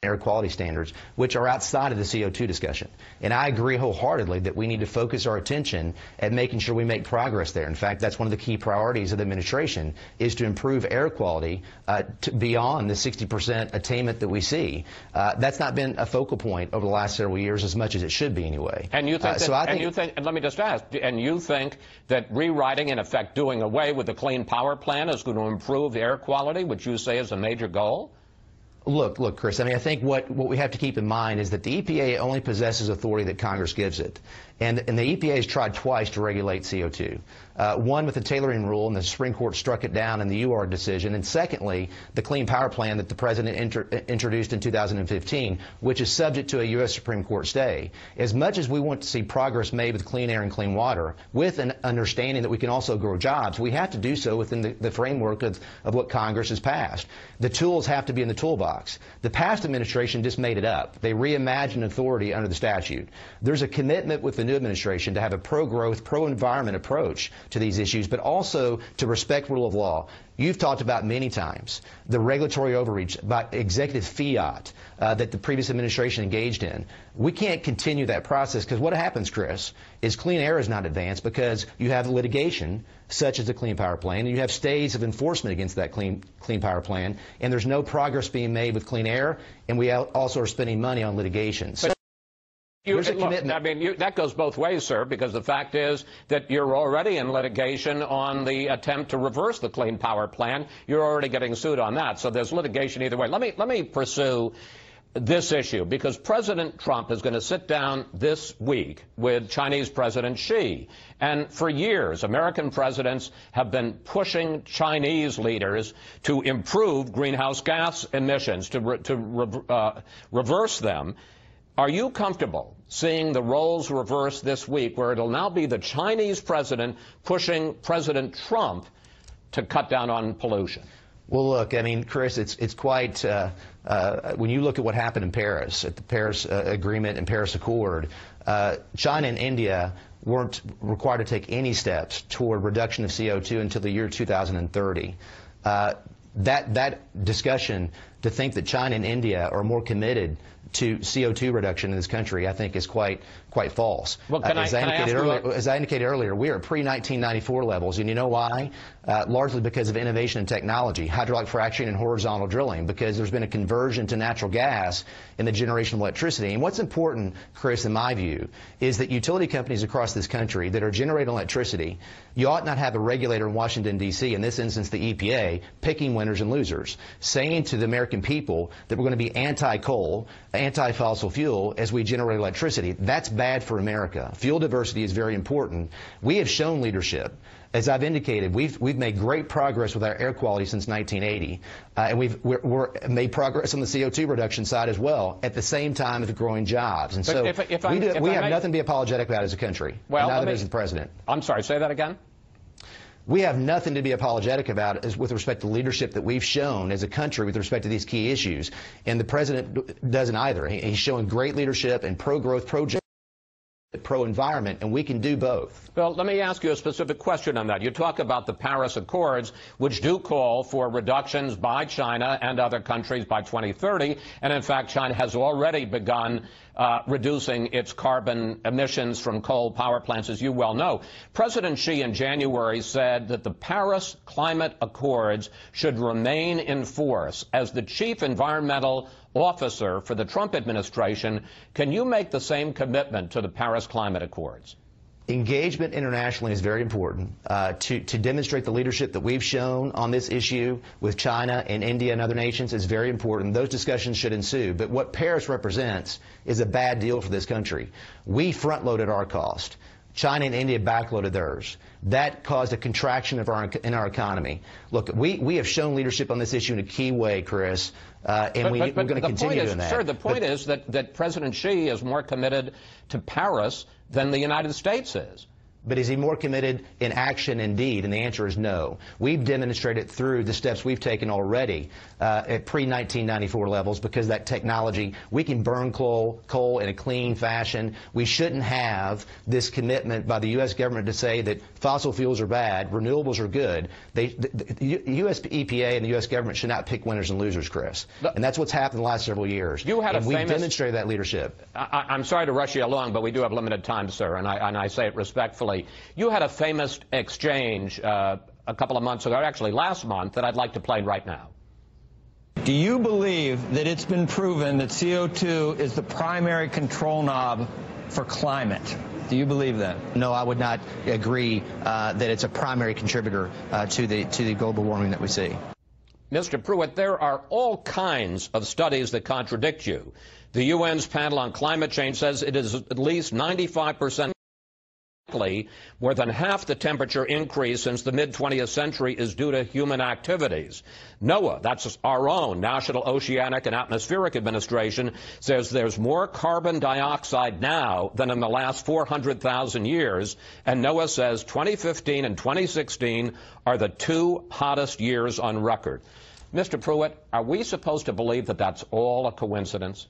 air quality standards, which are outside of the CO2 discussion. And I agree wholeheartedly that we need to focus our attention at making sure we make progress there. In fact, that's one of the key priorities of the administration, is to improve air quality beyond the 60% attainment that we see. That's not been a focal point over the last several years as much as it should be anyway. And you think and let me just ask, and you think that rewriting, in effect doing away with the Clean Power Plan, is going to improve air quality, which you say is a major goal? Look, Chris, I mean, I think what we have to keep in mind is that the EPA only possesses authority that Congress gives it. And the EPA has tried twice to regulate CO2. One with the tailoring rule, and the Supreme Court struck it down in the UR decision. And secondly, the Clean Power Plan that the President introduced in 2015, which is subject to a U.S. Supreme Court stay. As much as we want to see progress made with clean air and clean water, with an understanding that we can also grow jobs, we have to do so within the framework of what Congress has passed. The tools have to be in the toolbox. The past administration just made it up. They reimagined authority under the statute. There's a commitment with the new administration to have a pro-growth, pro-environment approach to these issues, but also to respect rule of law. You've talked about many times the regulatory overreach, about executive fiat that the previous administration engaged in. We can't continue that process, because what happens, Chris, is clean air is not advanced because you have litigation such as the Clean Power Plan, and you have stays of enforcement against that Clean Power Plan, and there's no progress being made with clean air, and we also are spending money on litigation. That goes both ways, sir, because the fact is that you're already in litigation on the attempt to reverse the Clean Power Plan. You're already getting sued on that, so there's litigation either way. Let me pursue this issue, because President Trump is going to sit down this week with Chinese President Xi. And for years, American presidents have been pushing Chinese leaders to improve greenhouse gas emissions, to reverse them. Are you comfortable seeing the roles reversed this week, where it'll now be the Chinese president pushing President Trump to cut down on pollution? Well, look, I mean, Chris, it's quite, when you look at what happened in Paris, at the Paris Agreement and Paris Accord, China and India weren't required to take any steps toward reduction of CO2 until the year 2030. That discussion, to think that China and India are more committed to CO2 reduction in this country, I think is quite false. Well, as I indicated earlier, we are pre-1994 levels, and you know why? Largely because of innovation and technology, hydraulic fracturing and horizontal drilling, because there's been a conversion to natural gas in the generation of electricity. And what's important, Chris, in my view, is that utility companies across this country that are generating electricity, you ought not have a regulator in Washington, D.C., in this instance the EPA, picking winners and losers, saying to the American people that we're going to be anti-coal, anti-fossil fuel as we generate electricity. That's bad for America. Fuel diversity is very important. We have shown leadership. As I've indicated, we've made great progress with our air quality since 1980, and we've made progress on the CO2 reduction side as well, at the same time as growing jobs. And so we have nothing to be apologetic about as a country, well, neither does the president. I'm sorry, say that again? We have nothing to be apologetic about with respect to leadership that we've shown as a country with respect to these key issues. And the president doesn't either. He's showing great leadership and pro-growth, pro-environment, and we can do both. Well, let me ask you a specific question on that. You talk about the Paris Accords, which do call for reductions by China and other countries by 2030, and in fact, China has already begun reducing its carbon emissions from coal power plants, as you well know. President Xi in January said that the Paris Climate Accords should remain in force. As the chief environmental officer for the Trump administration, can you make the same commitment to the Paris Climate Accords? Engagement internationally is very important to demonstrate the leadership that we've shown on this issue with China and India and other nations is very important. Those discussions should ensue. But what Paris represents is a bad deal for this country. We front-loaded our cost. China and India backloaded theirs. That caused a contraction of in our economy. Look, we have shown leadership on this issue in a key way, Chris, and we're going to continue doing that. Sir, the point is that President Xi is more committed to Paris than the United States is. But is he more committed in action and deed? And the answer is no. We've demonstrated through the steps we've taken already at pre-1994 levels, because that technology, we can burn coal in a clean fashion. We shouldn't have this commitment by the U.S. government to say that fossil fuels are bad, renewables are good. The U.S. EPA and the U.S. government should not pick winners and losers, Chris. And that's what's happened in the last several years. We've demonstrated that leadership. I'm sorry to rush you along, but we do have limited time, sir, and I say it respectfully. You had a famous exchange a couple of months ago, actually last month, that I'd like to play right now. Do you believe that it's been proven that CO2 is the primary control knob for climate? Do you believe that? No, I would not agree that it's a primary contributor to the global warming that we see. Mr. Pruitt, there are all kinds of studies that contradict you. The UN's panel on climate change says it is at least 95% likely more than half the temperature increase since the mid-20th century is due to human activities. NOAA, that's our own National Oceanic and Atmospheric Administration, says there's more carbon dioxide now than in the last 400,000 years, and NOAA says 2015 and 2016 are the two hottest years on record. Mr. Pruitt, are we supposed to believe that that's all a coincidence?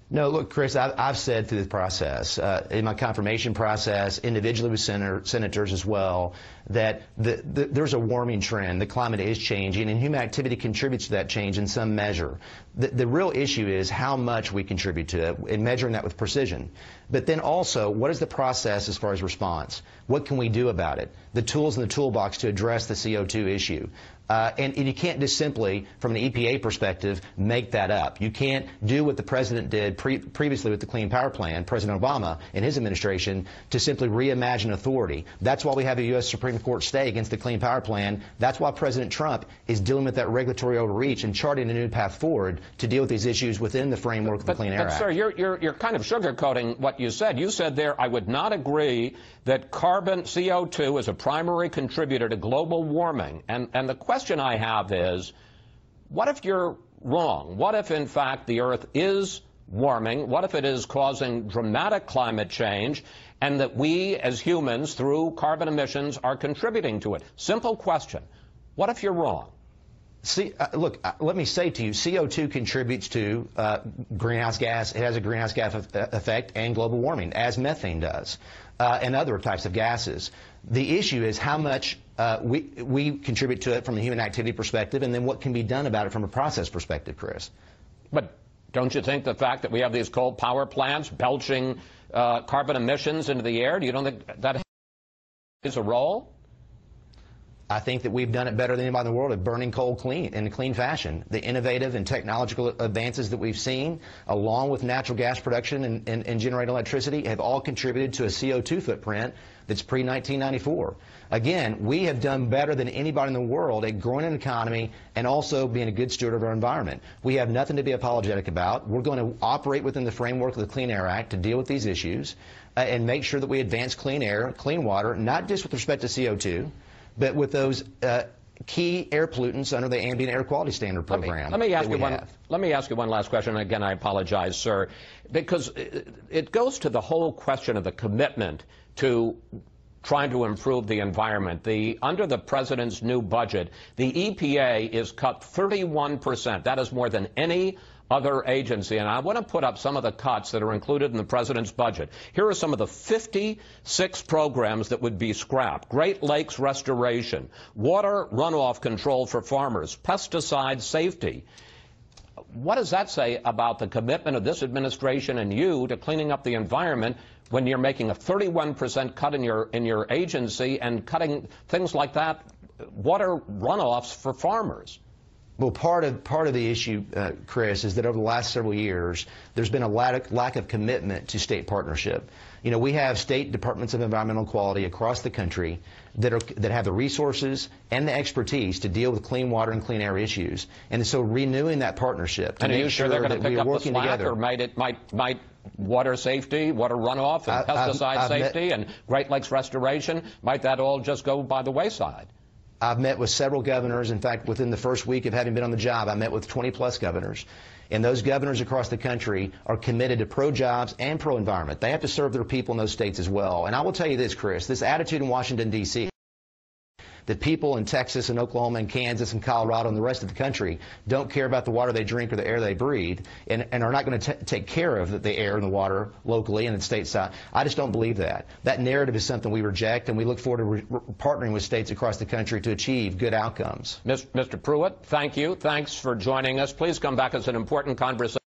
No, look, Chris, I've said through the process, in my confirmation process, individually with senators as well, that there's a warming trend. The climate is changing, and human activity contributes to that change in some measure. The real issue is how much we contribute to it, and measuring that with precision. But then also, what is the process as far as response? What can we do about it? The tools in the toolbox to address the CO2 issue. And you can't just simply, from an EPA perspective, make that up. You can't do what the president did previously with the Clean Power Plan, President Obama and his administration, to simply reimagine authority. That's why we have a U.S. Supreme Court stay against the Clean Power Plan. That's why President Trump is dealing with that regulatory overreach and charting a new path forward to deal with these issues within the framework of the Clean Air Act. Sir, you're kind of sugarcoating what you said. You said there, I would not agree that carbon CO2 is a primary contributor to global warming. And the question I have is, what if you're wrong? What if, in fact, the Earth is warming? What if it is causing dramatic climate change, and that we as humans, through carbon emissions, are contributing to it? Simple question. What if you're wrong? See, look, let me say to you, CO2 contributes to greenhouse gas. It has a greenhouse gas effect and global warming, as methane does, and other types of gases. The issue is how much we contribute to it from a human activity perspective, and then what can be done about it from a process perspective, Chris. But don't you think the fact that we have these coal power plants belching carbon emissions into the air, do you don't think that plays a role? I think that we've done it better than anybody in the world at burning coal clean in a clean fashion. The innovative and technological advances that we've seen, along with natural gas production and generating electricity, have all contributed to a CO2 footprint that's pre-1994. Again, we have done better than anybody in the world at growing an economy and also being a good steward of our environment. We have nothing to be apologetic about. We're going to operate within the framework of the Clean Air Act to deal with these issues and make sure that we advance clean air, clean water, not just with respect to CO2, but with those key air pollutants under the Ambient Air Quality Standard program. Let me ask you one last question, and again, I apologize, sir, because it goes to the whole question of the commitment to trying to improve the environment. Under the president's new budget, the EPA is cut 31%. That is more than any other agency. And I want to put up some of the cuts that are included in the president's budget. Here are some of the 56 programs that would be scrapped: Great Lakes restoration, water runoff control for farmers, pesticide safety. What does that say about the commitment of this administration and you to cleaning up the environment when you're making a 31% cut in your agency and cutting things like that, water runoffs for farmers? Well, part of the issue, Chris, is that over the last several years, there's been a lack of commitment to state partnership. You know, we have state departments of environmental quality across the country that have the resources and the expertise to deal with clean water and clean air issues. And so renewing that partnership to make sure that we are working together. Or might water safety, water runoff, and pesticide safety, and Great Lakes restoration, might that all just go by the wayside? I've met with several governors. In fact, within the first week of having been on the job, I met with 20-plus governors. And those governors across the country are committed to pro-jobs and pro-environment. They have to serve their people in those states as well. And I will tell you this, Chris, this attitude in Washington, D.C., that people in Texas and Oklahoma and Kansas and Colorado and the rest of the country don't care about the water they drink or the air they breathe and are not going to take care of the air and the water locally and at stateside. I just don't believe that. That narrative is something we reject, and we look forward to partnering with states across the country to achieve good outcomes. Mr. Pruitt, thank you. Thanks for joining us. Please come back. It's an important conversation.